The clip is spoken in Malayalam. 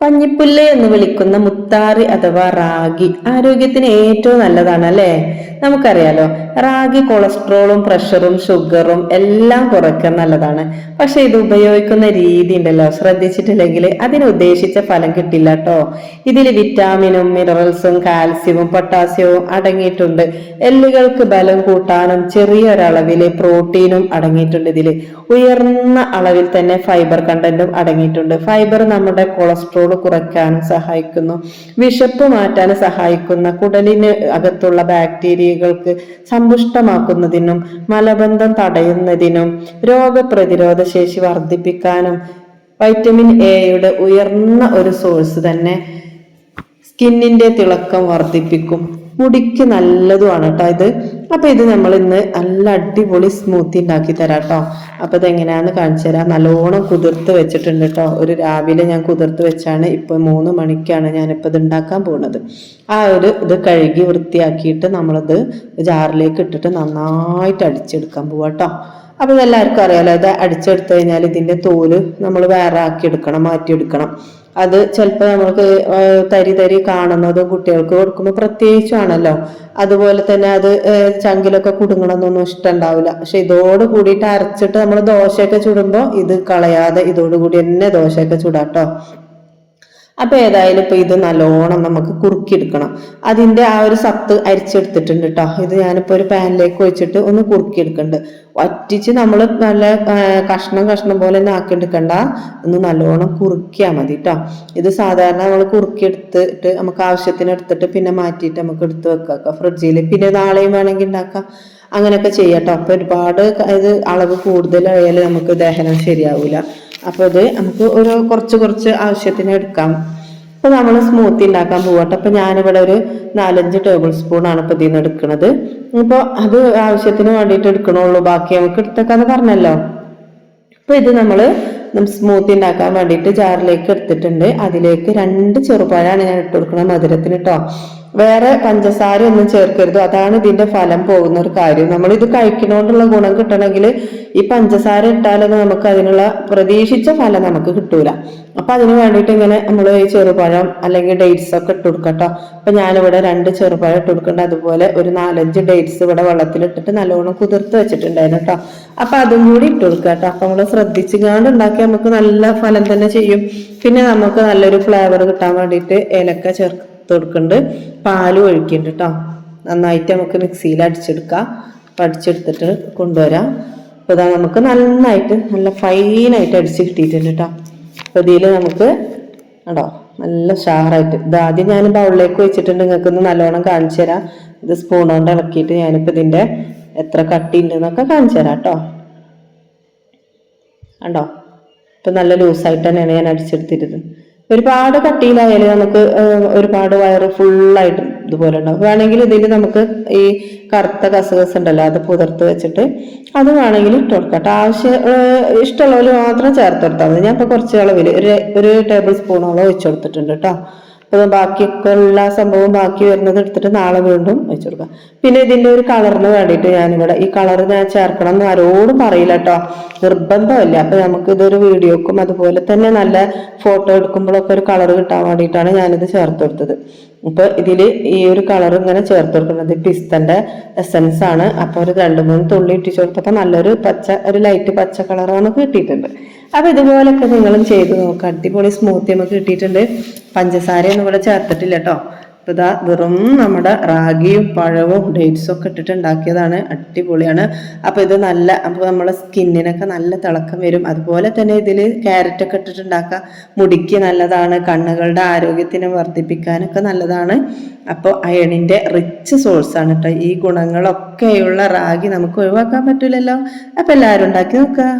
പഞ്ഞിപ്പുല്ല് എന്ന് വിളിക്കുന്ന മുത്താറി അഥവാ റാഗി ആരോഗ്യത്തിന് ഏറ്റവും നല്ലതാണ് അല്ലേ? നമുക്കറിയാലോ, റാഗി കൊളസ്ട്രോളും പ്രഷറും ഷുഗറും എല്ലാം കുറയ്ക്കാൻ നല്ലതാണ്. പക്ഷെ ഇത് ഉപയോഗിക്കുന്ന രീതി ഉണ്ടല്ലോ, ശ്രദ്ധിച്ചിട്ടില്ലെങ്കിൽ അതിന് ഉദ്ദേശിച്ച ഫലം കിട്ടില്ല കേട്ടോ. ഇതിൽ വിറ്റാമിനും മിനറൽസും കാൽസ്യവും പൊട്ടാസ്യവും അടങ്ങിയിട്ടുണ്ട്. എല്ലുകൾക്ക് ബലം കൂട്ടാനും ചെറിയൊരളവില് പ്രോട്ടീനും അടങ്ങിയിട്ടുണ്ട്. ഇതിൽ ഉയർന്ന അളവിൽ തന്നെ ഫൈബർ കണ്ടന്റും അടങ്ങിയിട്ടുണ്ട്. ഫൈബർ നമ്മുടെ കൊളസ്ട്രോൾ കുറയ്ക്കാനും സഹായിക്കുന്നു. വിശപ്പ് മാറ്റാനും സഹായിക്കുന്ന കുടലിന് അകത്തുള്ള ബാക്ടീരിയകൾക്ക് സമ്പുഷ്ടമാക്കുന്നതിനും മലബന്ധം തടയുന്നതിനും രോഗപ്രതിരോധ ശേഷി വർദ്ധിപ്പിക്കാനും വൈറ്റമിൻ എയുടെ ഉയർന്ന ഒരു സോഴ്സ് തന്നെ സ്കിന്നിന്റെ തിളക്കം വർദ്ധിപ്പിക്കും. മുടിക്ക് നല്ലതുമാണ് കേട്ടോ ഇത്. അപ്പൊ ഇത് നമ്മൾ ഇന്ന് നല്ല അടിപൊളി സ്മൂത്തി ഉണ്ടാക്കി തരാം കേട്ടോ. അപ്പൊ ഇതെങ്ങനെയാന്ന് കാണിച്ചു തരാം. നല്ലോണം കുതിർത്ത് വെച്ചിട്ടുണ്ട് കേട്ടോ. രാവിലെ ഞാൻ കുതിർത്ത് വെച്ചാണ്. ഇപ്പൊ 3 മണിക്കാണ് ഞാനിപ്പോൾ ഇത് ഉണ്ടാക്കാൻ പോകുന്നത്. ഇത് കഴുകി വൃത്തിയാക്കിയിട്ട് നമ്മളിത് ജാറിലേക്ക് ഇട്ടിട്ട് നന്നായിട്ട് അടിച്ചെടുക്കാൻ പോവാ കേട്ടോ. അപ്പൊ ഇതെല്ലാവർക്കും അറിയാലോ, ഇത് അടിച്ചെടുത്തു കഴിഞ്ഞാൽ ഇതിന്റെ തോല് നമ്മൾ വേറെ ആക്കി എടുക്കണം, മാറ്റിയെടുക്കണം. അത് ചിലപ്പോൾ നമുക്ക് തരി കാണുന്നതും കുട്ടികൾക്ക് കൊടുക്കുമ്പോൾ പ്രത്യേകിച്ചാണല്ലോ. അതുപോലെ തന്നെ അത് ചങ്കിലൊക്കെ കുടുങ്ങണമെന്നൊന്നും ഇഷ്ടമുണ്ടാവില്ല. പക്ഷെ ഇതോട് കൂടിയിട്ട് അരച്ചിട്ട് നമ്മൾ ദോശയൊക്കെ ചുടുമ്പോൾ ഇത് കളയാതെ ഇതോടുകൂടി തന്നെ ദോശയൊക്കെ ചുടാട്ടോ. അപ്പൊ ഏതായാലും ഇപ്പൊ ഇത് നല്ലോണം നമുക്ക് കുറുക്കിയെടുക്കണം. അതിന്റെ ഒരു സത്ത് അരിച്ചെടുത്തിട്ടുണ്ട് കേട്ടോ. ഇത് ഞാനിപ്പോ ഒരു പാനിലേക്ക് ഒഴിച്ചിട്ട് ഒന്ന് കുറുക്കിയെടുക്കുന്നുണ്ട്. വറ്റിച്ച് നമ്മൾ നല്ല കഷ്ണം പോലെ തന്നെ ആക്കിയെടുക്കണ്ട, ഒന്ന് നല്ലോണം കുറുക്കിയാൽ മതി കേട്ടോ. ഇത് സാധാരണ നമ്മൾ കുറുക്കിയെടുത്തിട്ട് നമുക്ക് ആവശ്യത്തിന് എടുത്തിട്ട് പിന്നെ മാറ്റിയിട്ട് നമുക്ക് എടുത്ത് വെക്കാം ഫ്രിഡ്ജിൽ. പിന്നെ നാളെയും വേണമെങ്കിൽ ഉണ്ടാക്കാം. അങ്ങനെയൊക്കെ ചെയ്യാട്ടോ. അപ്പൊ ഒരുപാട് ഇത് അളവ് കൂടുതലായാലും നമുക്ക് ദഹനം ശരിയാവൂല. അപ്പൊ ഇത് നമുക്ക് കുറച്ച് ആവശ്യത്തിന് എടുക്കാം. അപ്പൊ നമ്മൾ സ്മൂത്തി ഉണ്ടാക്കാൻ പോകട്ടെ. അപ്പൊ ഞാനിവിടെ ഒരു 4-5 ടേബിൾ സ്പൂൺ ആണ് ഇപ്പൊ ഇതിന്ന് എടുക്കുന്നത്. ഇപ്പൊ അത് ആവശ്യത്തിന് വേണ്ടിയിട്ട് എടുക്കണുള്ളൂ, ബാക്കി നമുക്ക് എടുത്തേക്കാന്ന് പറഞ്ഞല്ലോ. അപ്പൊ ഇത് നമ്മള് സ്മൂത്തി ഉണ്ടാക്കാൻ വേണ്ടിയിട്ട് ജാറിലേക്ക് എടുത്തിട്ടുണ്ട്. അതിലേക്ക് 2 ചെറുപഴമാണ് ഞാൻ ഇട്ട് കൊടുക്കുന്നത് മധുരത്തിന് കേട്ടോ. വേറെ പഞ്ചസാര ഒന്നും ചേർക്കരുത്. അതാണ് ഇതിന്റെ ഫലം പോകുന്ന ഒരു കാര്യം. നമ്മൾ ഇത് കഴിക്കുന്നതുകൊണ്ടുള്ള ഗുണം കിട്ടണമെങ്കിൽ ഈ പഞ്ചസാര ഇട്ടാലൊന്നും നമുക്ക് അതിനുള്ള പ്രതീക്ഷിച്ച ഫലം നമുക്ക് കിട്ടൂല. അപ്പൊ അതിന് വേണ്ടിയിട്ട് ഇങ്ങനെ നമ്മൾ ഈ ചെറുപഴം അല്ലെങ്കിൽ ഡേറ്റ്സ് ഒക്കെ ഇട്ട് കൊടുക്കട്ടോ. അപ്പൊ ഞാനിവിടെ 2 ചെറുപഴം ഇട്ട് കൊടുക്കേണ്ട. അതുപോലെ ഒരു 4-5 ഡേറ്റ്സ് ഇവിടെ വെള്ളത്തിലിട്ടിട്ട് നല്ലോണം കുതിർത്ത് വെച്ചിട്ടുണ്ടായിരുന്നു കേട്ടോ. അപ്പൊ അതും കൂടി ഇട്ട് കൊടുക്കുക കേട്ടോ. അപ്പൊ നമ്മൾ ശ്രദ്ധിച്ചുകൊണ്ട് ഉണ്ടാക്കി നമുക്ക് നല്ല ഫലം തന്നെ ചെയ്യും. പിന്നെ നമുക്ക് നല്ലൊരു ഫ്ലേവർ കിട്ടാൻ വേണ്ടിയിട്ട് ഏലക്ക ചേർത്ത് കൊടുക്കുന്നുണ്ട്. പാലും ഒഴിക്കുന്നുണ്ട് കേട്ടോ. നന്നായിട്ട് നമുക്ക് മിക്സിയിൽ അടിച്ചെടുക്കാം. അടിച്ചെടുത്തിട്ട് കൊണ്ടുവരാം. അപ്പോൾ ഇതാ നമുക്ക് നന്നായിട്ട് നല്ല ഫൈനായിട്ട് അടിച്ച് കിട്ടിയിട്ടുണ്ട് കേട്ടോ. അപ്പോൾ ഇതിൽ നമുക്ക് കേട്ടോ നല്ല ഷാറായിട്ട് ഇത് ആദ്യം ഞാൻ ബൗളിലേക്ക് വെച്ചിട്ടുണ്ട്. നിങ്ങൾക്ക് ഒന്ന് നല്ലോണം കാണിച്ചു തരാം. ഇത് സ്പൂൺ കൊണ്ട് ഇളക്കിയിട്ട് ഞാനിപ്പോൾ ഇതിൻ്റെ എത്ര കട്ടി ഉണ്ടെന്നൊക്കെ കാണിച്ചു തരാം കേട്ടോ. കണ്ടോ, ഇപ്പം നല്ല ലൂസായിട്ട് തന്നെയാണ് ഞാൻ അടിച്ചെടുത്തിരുന്നത്. ഒരുപാട് കട്ടിയിലായാലും നമുക്ക് ഒരുപാട് വയറ് ഫുള്ളായിട്ട് ഇതുപോലെ ഉണ്ടാവും. വേണമെങ്കിൽ ഇതിൽ നമുക്ക് ഈ കറുത്ത കസകസ് ഉണ്ടല്ലോ, അത് പുതിർത്ത് വെച്ചിട്ട് അത് വേണമെങ്കിൽ ഇട്ട് കൊടുക്കട്ടെ. ഇഷ്ടമുള്ളവർ മാത്രം ചേർത്ത് കൊടുത്താൽ മതി. ഞാൻ ഇപ്പൊ കുറച്ച് അളവിൽ ഒരു ടേബിൾ സ്പൂണോളം ഒഴിച്ചു കൊടുത്തിട്ടുണ്ട് കേട്ടോ. അപ്പൊ ബാക്കിയൊക്കെ എല്ലാ സംഭവവും ബാക്കി വരുന്നത് എടുത്തിട്ട് നാളെ വീണ്ടും വെച്ചു കൊടുക്കാം. പിന്നെ ഇതിന്റെ ഒരു കളറിന് വേണ്ടിയിട്ട് ഞാനിവിടെ ഈ കളർ ഞാൻ ചേർക്കണം എന്ന് ആരോടും പറയില്ല കേട്ടോ, നിർബന്ധമില്ല. അപ്പൊ നമുക്ക് ഇതൊരു വീഡിയോക്കും അതുപോലെ തന്നെ നല്ല ഫോട്ടോ എടുക്കുമ്പോഴൊക്കെ ഒരു കളർ കിട്ടാൻ വേണ്ടിയിട്ടാണ് ഞാനിത് ചേർത്ത് കൊടുത്തത്. അപ്പൊ ഇതില് ഈ ഒരു കളർ ഇങ്ങനെ ചേർത്ത് കൊടുക്കുന്നത് പിസ്തന്റെ എസൻസ് ആണ്. അപ്പൊ ഒരു 2-3 തുള്ളി ഇട്ടിച്ചു കൊടുത്തപ്പോ നല്ലൊരു ഒരു ലൈറ്റ് പച്ച കളർ നമുക്ക് കിട്ടിയിട്ടുണ്ട്. അപ്പൊ ഇതുപോലൊക്കെ നിങ്ങളും ചെയ്ത് നോക്കാം. അടിപൊളി സ്മൂത്തി നമുക്ക് കിട്ടിയിട്ടുണ്ട്. പഞ്ചസാരയൊന്നും ഇവിടെ ചേർത്തിട്ടില്ല കേട്ടോ. അപ്പൊ ഇതാ വെറും നമ്മുടെ റാഗിയും പഴവും ഡേറ്റ്സും ഒക്കെ ഇട്ടിട്ട് ഉണ്ടാക്കിയതാണ്. അടിപൊളിയാണ്. അപ്പൊ ഇത് അപ്പൊ നമ്മുടെ സ്കിന്നിനൊക്കെ നല്ല തിളക്കം വരും. അതുപോലെ തന്നെ ഇതിൽ ക്യാരറ്റൊക്കെ ഇട്ടിട്ട് ഉണ്ടാക്കാം. മുടിക്ക് നല്ലതാണ്, കണ്ണുകളുടെ ആരോഗ്യത്തിനെ വർദ്ധിപ്പിക്കാനൊക്കെ നല്ലതാണ്. അപ്പോൾ അയണിന്റെ റിച്ച് സോഴ്സ് ആണ് കേട്ടോ. ഈ ഗുണങ്ങളൊക്കെയുള്ള റാഗി നമുക്ക് ഒഴിവാക്കാൻ പറ്റില്ലല്ലോ. അപ്പൊ എല്ലാവരും ഉണ്ടാക്കി നോക്കുക.